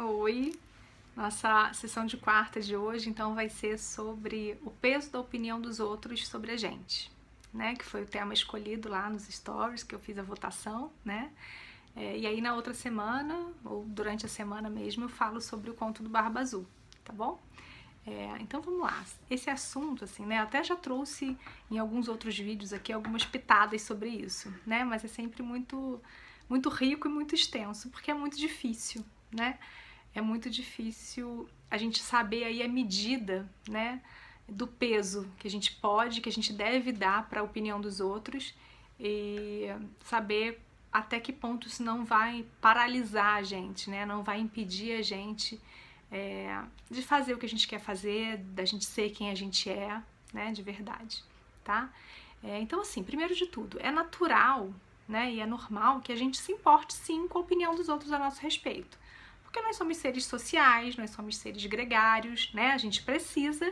Oi, nossa sessão de quarta de hoje então vai ser sobre o peso da opinião dos outros sobre a gente, né? Que foi o tema escolhido lá nos stories que eu fiz a votação, né? E aí na outra semana, ou durante a semana mesmo, eu falo sobre o conto do Barba Azul, tá bom? Então vamos lá. Esse assunto, assim, né? Eu até já trouxe em alguns outros vídeos aqui algumas pitadas sobre isso, né? Mas é sempre muito rico e muito extenso, porque é muito difícil, né? É muito difícil a gente saber aí a medida, né? Do peso que a gente pode, que a gente deve dar para a opinião dos outros e saber até que ponto isso não vai paralisar a gente, né? Não vai impedir a gente de fazer o que a gente quer fazer, da gente ser quem a gente é, né, de verdade, tá? Então, assim, primeiro de tudo, é natural, né, e é normal que a gente se importe, sim, com a opinião dos outros a nosso respeito. Porque nós somos seres sociais, nós somos seres gregários, né, a gente precisa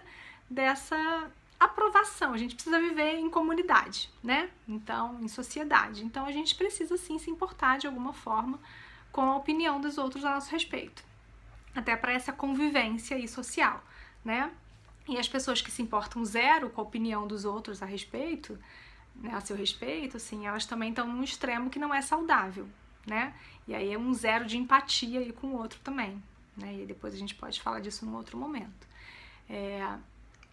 dessa aprovação, a gente precisa viver em comunidade, né, então, em sociedade. Então, a gente precisa, sim, se importar de alguma forma com a opinião dos outros a nosso respeito. Até para essa convivência aí social, né? E as pessoas que se importam zero com a opinião dos outros a respeito, né, a seu respeito, assim, elas também estão num extremo que não é saudável, né? E aí é um zero de empatia aí com o outro também, né? E depois a gente pode falar disso num outro momento.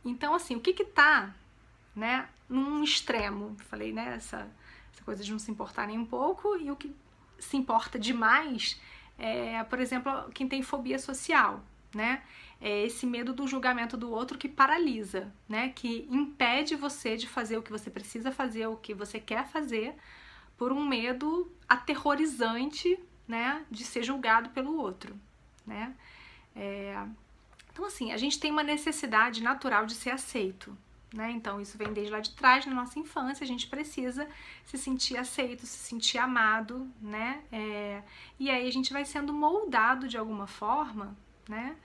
Então, assim, o que tá, né, num extremo? Falei, né, essa coisa de não se importar nem um pouco, e o que se importa demais por exemplo, quem tem fobia social, né? É esse medo do julgamento do outro que paralisa, né? Que impede você de fazer o que você precisa fazer, o que você quer fazer, por um medo aterrorizante, né? De ser julgado pelo outro, né? Então, assim, a gente tem uma necessidade natural de ser aceito, né? Então, isso vem desde lá de trás, na nossa infância, a gente precisa se sentir aceito, se sentir amado, né? E aí a gente vai sendo moldado de alguma forma, né?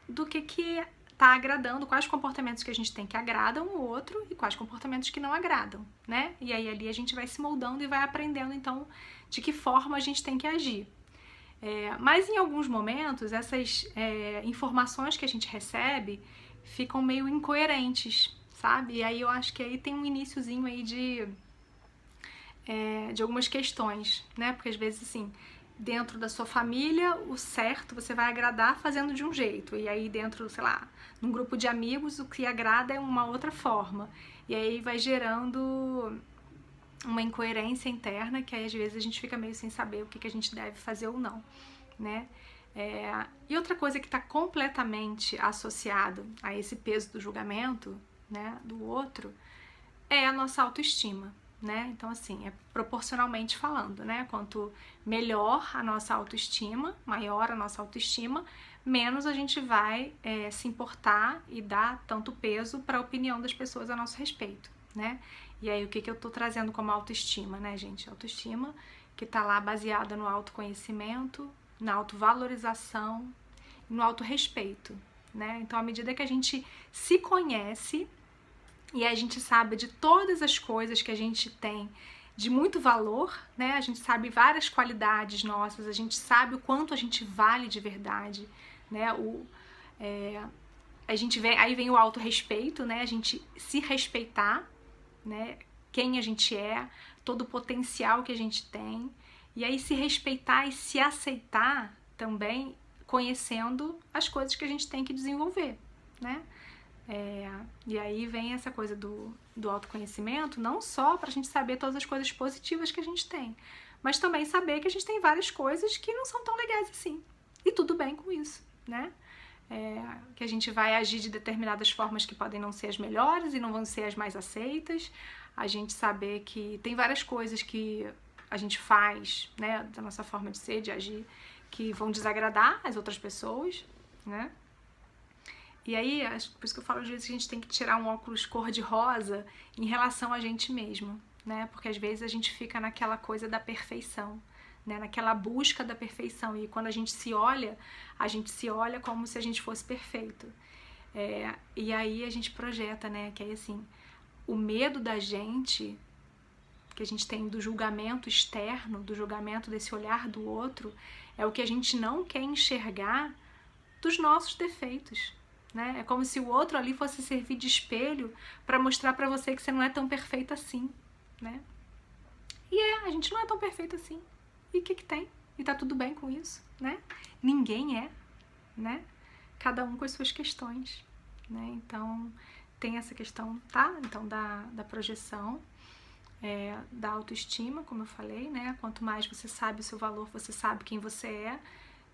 Do que tá agradando, quais comportamentos que a gente tem que agradam o outro e quais comportamentos que não agradam, né? E aí ali a gente vai se moldando e vai aprendendo, então, de que forma a gente tem que agir. Mas em alguns momentos, essas informações que a gente recebe ficam meio incoerentes, sabe? E aí eu acho que aí tem um iniciozinho aí de algumas questões, né? Porque às vezes, assim, dentro da sua família, o certo você vai agradar fazendo de um jeito. E aí dentro, sei lá, num grupo de amigos, o que agrada é uma outra forma. E aí vai gerando uma incoerência interna que aí às vezes a gente fica meio sem saber o que a gente deve fazer ou não, né? E outra coisa que está completamente associado a esse peso do julgamento, né, do outro, é a nossa autoestima, né? Então, assim, é proporcionalmente falando, né? Quanto melhor a nossa autoestima, maior a nossa autoestima, menos a gente vai se importar e dar tanto peso para a opinião das pessoas a nosso respeito, né? E aí, o que eu tô trazendo como autoestima, né, gente? Autoestima que tá lá baseada no autoconhecimento, na autovalorização, no autorrespeito, né? Então, à medida que a gente se conhece e a gente sabe de todas as coisas que a gente tem de muito valor, né? A gente sabe várias qualidades nossas, a gente sabe o quanto a gente vale de verdade, né? A gente vem, aí vem o autorrespeito, né? A gente se respeitar, né? Quem a gente é, todo o potencial que a gente tem, e aí se respeitar e se aceitar também, conhecendo as coisas que a gente tem que desenvolver, né? E aí vem essa coisa do autoconhecimento, não só pra gente saber todas as coisas positivas que a gente tem, mas também saber que a gente tem várias coisas que não são tão legais assim. E tudo bem com isso, né? Que a gente vai agir de determinadas formas que podem não ser as melhores e não vão ser as mais aceitas. A gente saber que tem várias coisas que a gente faz, né, da nossa forma de ser, de agir, que vão desagradar as outras pessoas, né? E aí, por isso que eu falo às vezes que a gente tem que tirar um óculos cor-de-rosa em relação a gente mesmo, né? Porque às vezes a gente fica naquela coisa da perfeição, né? Naquela busca da perfeição. E quando a gente se olha como se a gente fosse perfeito. E aí a gente projeta, né? Que aí assim, o medo da gente, que a gente tem do julgamento externo, do julgamento desse olhar do outro, é o que a gente não quer enxergar dos nossos defeitos, né? É como se o outro ali fosse servir de espelho para mostrar para você que você não é tão perfeito assim, né? E a gente não é tão perfeito assim. E o que que tem? E tá tudo bem com isso, né? Ninguém é, né? Cada um com as suas questões, né? Então, tem essa questão, tá? Então, da projeção, da autoestima, como eu falei, né? Quanto mais você sabe o seu valor, você sabe quem você é,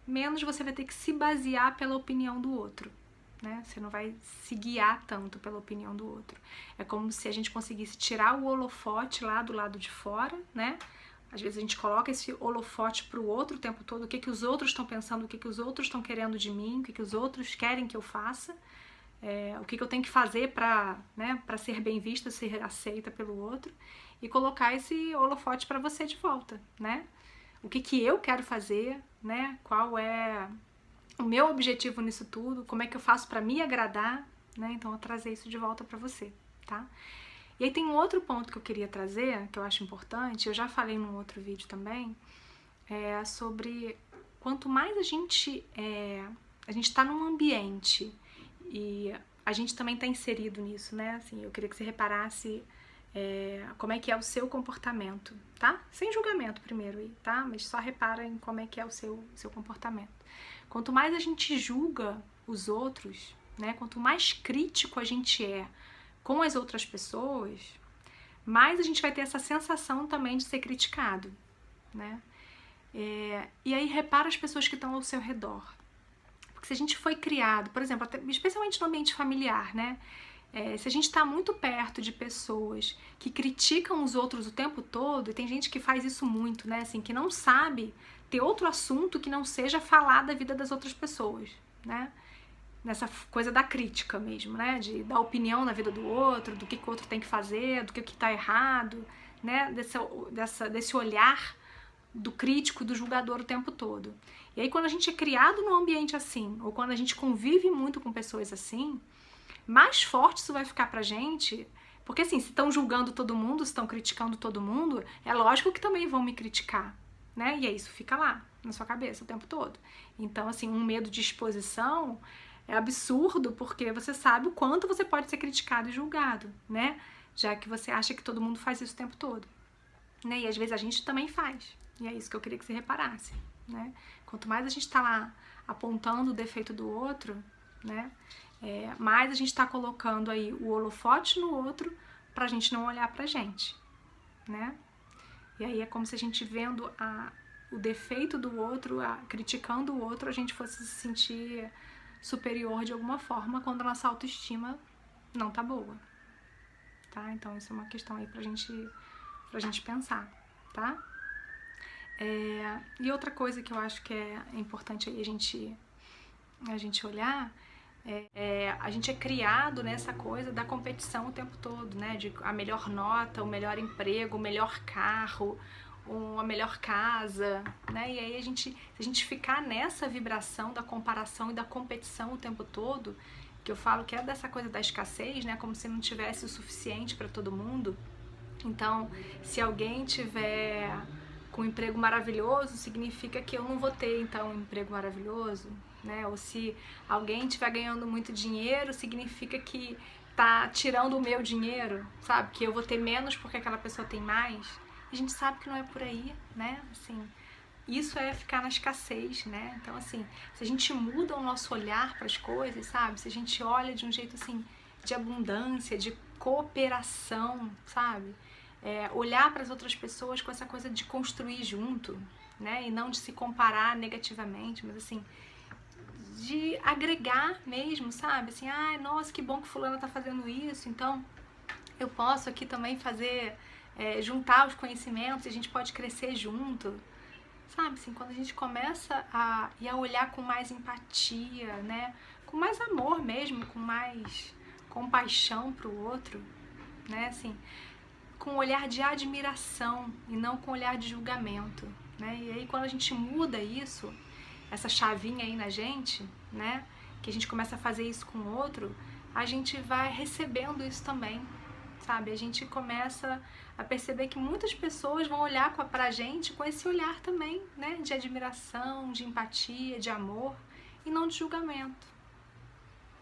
menos você vai ter que se basear pela opinião do outro, né? Você não vai se guiar tanto pela opinião do outro. É como se a gente conseguisse tirar o holofote lá do lado de fora, né? Às vezes a gente coloca esse holofote pro outro o tempo todo, o que que os outros estão pensando, o que que os outros estão querendo de mim, o que que os outros querem que eu faça, o que que eu tenho que fazer para, né, para ser bem vista, ser aceita pelo outro, e colocar esse holofote para você de volta, né? O que que eu quero fazer, né? Qual é o meu objetivo nisso tudo, como é que eu faço para me agradar, né? Então eu trazer isso de volta para você, tá? E aí tem um outro ponto que eu queria trazer, que eu acho importante, eu já falei num outro vídeo também, sobre quanto mais a gente tá num ambiente e a gente também tá inserido nisso, né? Assim, eu queria que você reparasse como é que é o seu comportamento, tá? Sem julgamento primeiro aí, tá? Mas só repara em como é que é o seu comportamento. Quanto mais a gente julga os outros, né? Quanto mais crítico a gente é com as outras pessoas, mais a gente vai ter essa sensação também de ser criticado, né? E aí repara as pessoas que estão ao seu redor. Porque se a gente foi criado, por exemplo, especialmente no ambiente familiar, né? Se a gente está muito perto de pessoas que criticam os outros o tempo todo, e tem gente que faz isso muito, né? Assim, que não sabe ter outro assunto que não seja falar da vida das outras pessoas, né? Nessa coisa da crítica mesmo, né? De dar opinião na vida do outro, do que o outro tem que fazer, do que está errado, né? Desse olhar do crítico, do julgador o tempo todo. E aí quando a gente é criado num ambiente assim, ou quando a gente convive muito com pessoas assim, mais forte isso vai ficar pra gente, porque assim, se estão julgando todo mundo, se estão criticando todo mundo, é lógico que também vão me criticar, né? E aí isso fica lá, na sua cabeça o tempo todo. Então, assim, um medo de exposição é absurdo, porque você sabe o quanto você pode ser criticado e julgado, né? Já que você acha que todo mundo faz isso o tempo todo, né? E às vezes a gente também faz. E é isso que eu queria que você reparasse, né? Quanto mais a gente tá lá apontando o defeito do outro, né? Mais a gente tá colocando aí o holofote no outro pra gente não olhar pra gente, né? E aí é como se a gente vendo o defeito do outro, criticando o outro, a gente fosse se sentir superior de alguma forma quando a nossa autoestima não tá boa, tá? Então isso é uma questão aí pra gente pensar, tá? E outra coisa que eu acho que é importante aí a gente olhar, a gente é criado nessa coisa da competição o tempo todo, né? De a melhor nota, o melhor emprego, o melhor carro, a melhor casa, né? E aí se a gente ficar nessa vibração da comparação e da competição o tempo todo, que eu falo que é dessa coisa da escassez, né? Como se não tivesse o suficiente para todo mundo. Então, se alguém tiver com um emprego maravilhoso, significa que eu não vou ter, então, um emprego maravilhoso, né? Ou se alguém estiver ganhando muito dinheiro, significa que tá tirando o meu dinheiro, sabe? Que eu vou ter menos porque aquela pessoa tem mais. A gente sabe que não é por aí, né? Assim, isso é ficar na escassez, né? Então, assim, se a gente muda o nosso olhar para as coisas, sabe? Se a gente olha de um jeito, assim, de abundância, de cooperação, sabe? Olhar para as outras pessoas com essa coisa de construir junto, né? E não de se comparar negativamente, mas, assim, de agregar mesmo, sabe? Assim, nossa, que bom que fulana tá fazendo isso, então eu posso aqui também fazer, juntar os conhecimentos e a gente pode crescer junto, sabe? Assim, quando a gente começa a olhar com mais empatia, né? Com mais amor mesmo, com mais compaixão pro outro, né? Assim, com um olhar de admiração e não com um olhar de julgamento, né? E aí quando a gente muda isso, essa chavinha aí na gente, né? Que a gente começa a fazer isso com o outro, a gente vai recebendo isso também, sabe? A gente começa a perceber que muitas pessoas vão olhar pra gente com esse olhar também, né? De admiração, de empatia, de amor e não de julgamento,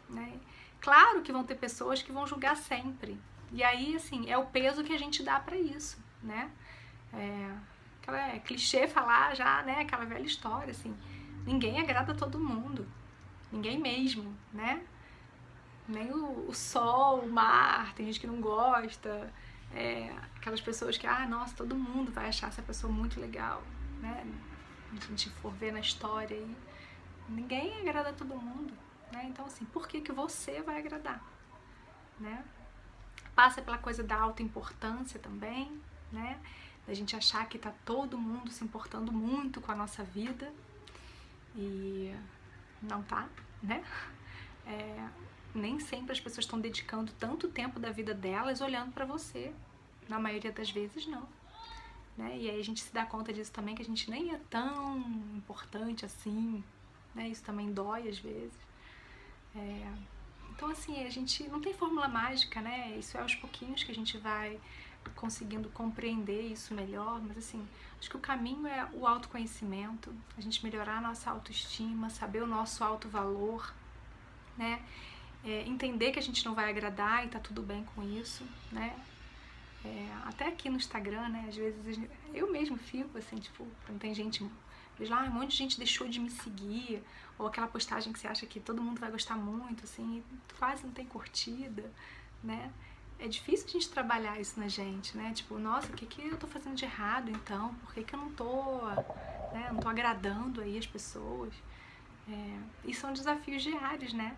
né? Claro que vão ter pessoas que vão julgar sempre. E aí, assim, é o peso que a gente dá pra isso, né? É clichê falar já, né? Aquela velha história, assim. Ninguém agrada a todo mundo. Ninguém mesmo, né? Nem o sol, o mar, tem gente que não gosta. Aquelas pessoas que, nossa, todo mundo vai achar essa pessoa muito legal, né? Se a gente for ver na história aí, ninguém agrada a todo mundo, né? Então, assim, por que você vai agradar, né? Passa pela coisa da autoimportância também, né? Da gente achar que tá todo mundo se importando muito com a nossa vida e não tá, né? Nem sempre as pessoas estão dedicando tanto tempo da vida delas olhando pra você. Na maioria das vezes, não. Né? E aí a gente se dá conta disso também, que a gente nem é tão importante assim, né? Isso também dói às vezes. Então, assim, a gente não tem fórmula mágica, né? Isso é aos pouquinhos que a gente vai conseguindo compreender isso melhor, mas assim, acho que o caminho é o autoconhecimento, a gente melhorar a nossa autoestima, saber o nosso alto valor, né? Entender que a gente não vai agradar e tá tudo bem com isso, né? Até aqui no Instagram, né? Às vezes eu mesmo fico assim, tipo, quando tem gente, vejo lá, um monte de gente deixou de me seguir, ou aquela postagem que você acha que todo mundo vai gostar muito, assim, e quase não tem curtida, né? É difícil a gente trabalhar isso na gente, né? Tipo, nossa, o que eu tô fazendo de errado então? Por que eu não tô, né? Não tô agradando aí as pessoas? E são desafios diários, né?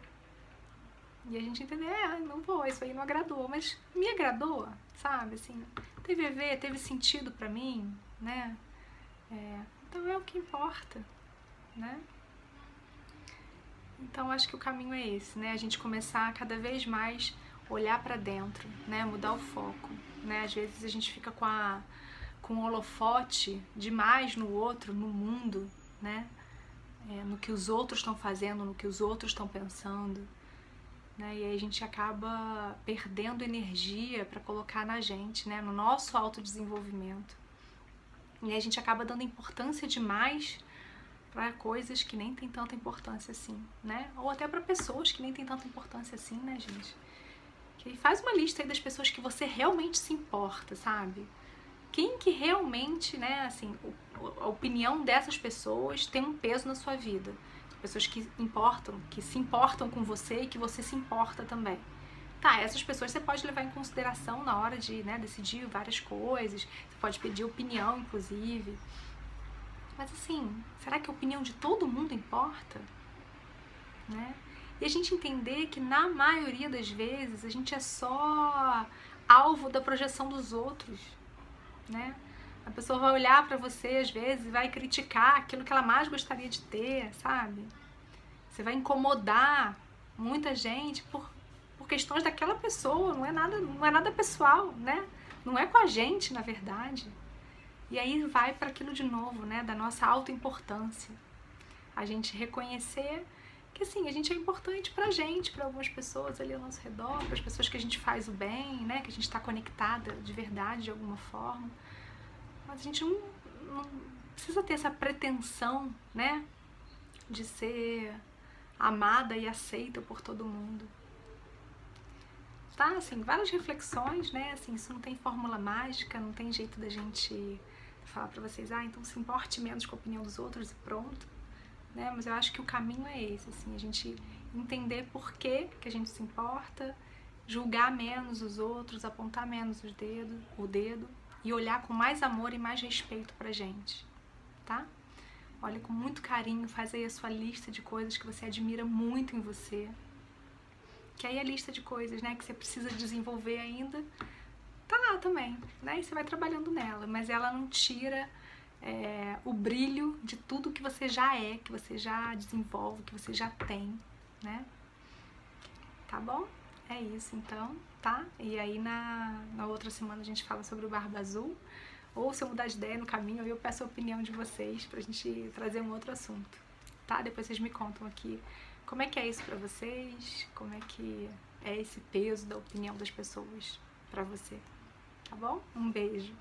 E a gente entender, não vou, isso aí não agradou, mas me agradou, sabe, assim, teve a ver, teve sentido pra mim, né, então é o que importa, né. Então acho que o caminho é esse, né, a gente começar a cada vez mais olhar pra dentro, né, mudar o foco, né, às vezes a gente fica com o holofote demais no outro, no mundo, né, no que os outros estão fazendo, no que os outros estão pensando, né? E aí a gente acaba perdendo energia para colocar na gente, né? No nosso autodesenvolvimento. E aí a gente acaba dando importância demais para coisas que nem tem tanta importância assim, né? Ou até para pessoas que nem tem tanta importância assim, né, gente? Que faz uma lista aí das pessoas que você realmente se importa, sabe? Quem que realmente, né, assim, a opinião dessas pessoas tem um peso na sua vida. Pessoas que se importam com você e que você se importa também. Tá, essas pessoas você pode levar em consideração na hora de, né, decidir várias coisas, você pode pedir opinião, inclusive. Mas assim, será que a opinião de todo mundo importa? Né? E a gente entender que na maioria das vezes a gente é só alvo da projeção dos outros, né? A pessoa vai olhar pra você às vezes e vai criticar aquilo que ela mais gostaria de ter, sabe? Você vai incomodar muita gente por questões daquela pessoa, não é nada pessoal, né? Não é com a gente, na verdade. E aí vai para aquilo de novo, né? Da nossa autoimportância. A gente reconhecer que, assim, a gente é importante pra gente, pra algumas pessoas ali ao nosso redor, para as pessoas que a gente faz o bem, né? Que a gente está conectada de verdade, de alguma forma. Mas a gente não precisa ter essa pretensão, né? De ser amada e aceita por todo mundo. Tá, assim, várias reflexões, né, assim, isso não tem fórmula mágica, não tem jeito da gente falar pra vocês, então se importe menos com a opinião dos outros e pronto, né, mas eu acho que o caminho é esse, assim, a gente entender por que a gente se importa, julgar menos os outros, apontar menos o dedo e olhar com mais amor e mais respeito pra gente, tá? Olha com muito carinho, faz aí a sua lista de coisas que você admira muito em você. Que aí a lista de coisas, né, que você precisa desenvolver ainda, tá lá também, né? E você vai trabalhando nela, mas ela não tira o brilho de tudo que você já é, que você já desenvolve, que você já tem, né? Tá bom? É isso então, tá? E aí na outra semana a gente fala sobre o Barba Azul. Ou se eu mudar de ideia no caminho, eu peço a opinião de vocês pra gente trazer um outro assunto, tá? Depois vocês me contam aqui como é que é isso pra vocês, como é que é esse peso da opinião das pessoas, pra você, tá bom? Um beijo!